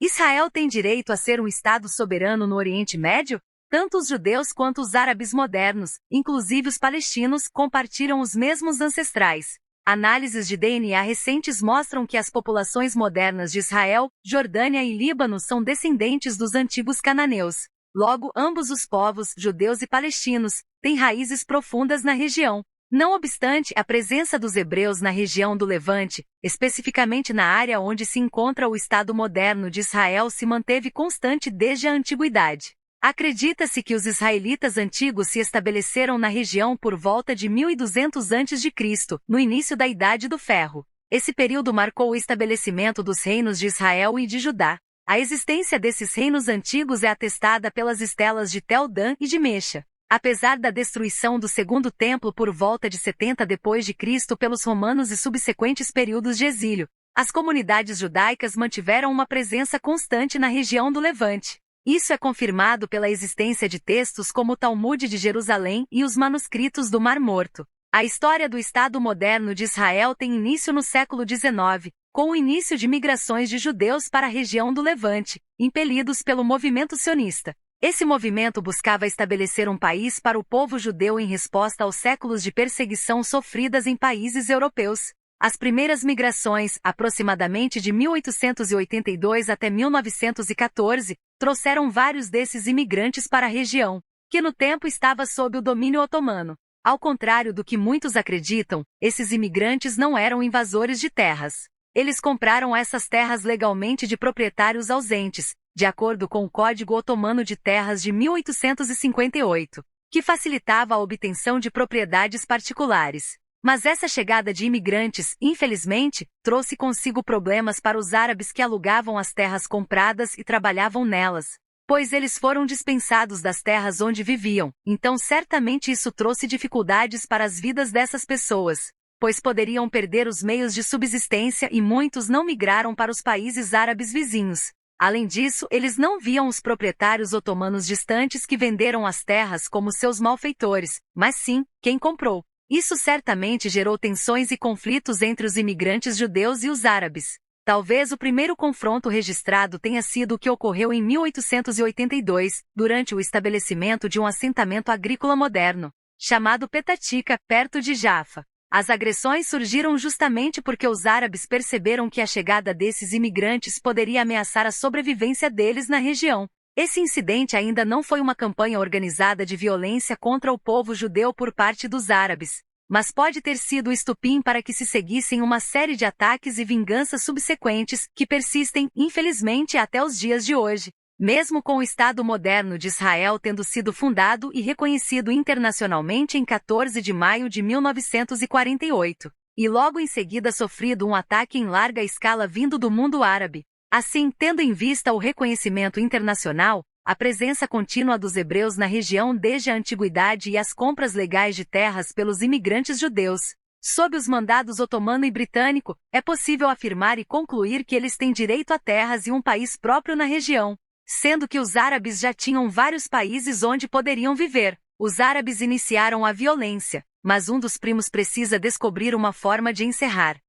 Israel tem direito a ser um Estado soberano no Oriente Médio? Tanto os judeus quanto os árabes modernos, inclusive os palestinos, compartilham os mesmos ancestrais. Análises de DNA recentes mostram que as populações modernas de Israel, Jordânia e Líbano são descendentes dos antigos cananeus. Logo, ambos os povos, judeus e palestinos, têm raízes profundas na região. Não obstante, a presença dos hebreus na região do Levante, especificamente na área onde se encontra o Estado moderno de Israel, se manteve constante desde a antiguidade. Acredita-se que os israelitas antigos se estabeleceram na região por volta de 1200 a.C., no início da Idade do Ferro. Esse período marcou o estabelecimento dos reinos de Israel e de Judá. A existência desses reinos antigos é atestada pelas estelas de Tel Dan e de Mexa. Apesar da destruição do Segundo Templo por volta de 70 d.C. pelos romanos e subsequentes períodos de exílio, as comunidades judaicas mantiveram uma presença constante na região do Levante. Isso é confirmado pela existência de textos como o Talmud de Jerusalém e os manuscritos do Mar Morto. A história do Estado moderno de Israel tem início no século XIX, com o início de migrações de judeus para a região do Levante, impelidos pelo movimento sionista. Esse movimento buscava estabelecer um país para o povo judeu em resposta aos séculos de perseguição sofridas em países europeus. As primeiras migrações, aproximadamente de 1882 até 1914, trouxeram vários desses imigrantes para a região, que no tempo estava sob o domínio otomano. Ao contrário do que muitos acreditam, esses imigrantes não eram invasores de terras. Eles compraram essas terras legalmente de proprietários ausentes, de acordo com o Código Otomano de Terras de 1858, que facilitava a obtenção de propriedades particulares. Mas essa chegada de imigrantes, infelizmente, trouxe consigo problemas para os árabes que alugavam as terras compradas e trabalhavam nelas, pois eles foram dispensados das terras onde viviam, então certamente isso trouxe dificuldades para as vidas dessas pessoas, pois poderiam perder os meios de subsistência e muitos não migraram para os países árabes vizinhos. Além disso, eles não viam os proprietários otomanos distantes que venderam as terras como seus malfeitores, mas sim, quem comprou. Isso certamente gerou tensões e conflitos entre os imigrantes judeus e os árabes. Talvez o primeiro confronto registrado tenha sido o que ocorreu em 1882, durante o estabelecimento de um assentamento agrícola moderno, chamado Petatica, perto de Jaffa. As agressões surgiram justamente porque os árabes perceberam que a chegada desses imigrantes poderia ameaçar a sobrevivência deles na região. Esse incidente ainda não foi uma campanha organizada de violência contra o povo judeu por parte dos árabes, mas pode ter sido o estupim para que se seguissem uma série de ataques e vinganças subsequentes que persistem, infelizmente, até os dias de hoje. Mesmo com o Estado moderno de Israel tendo sido fundado e reconhecido internacionalmente em 14 de maio de 1948, e logo em seguida sofrido um ataque em larga escala vindo do mundo árabe. Assim, tendo em vista o reconhecimento internacional, a presença contínua dos hebreus na região desde a antiguidade e as compras legais de terras pelos imigrantes judeus, sob os mandados otomano e britânico, é possível afirmar e concluir que eles têm direito a terras e um país próprio na região, sendo que os árabes já tinham vários países onde poderiam viver. Os árabes iniciaram a violência, mas um dos primos precisa descobrir uma forma de encerrar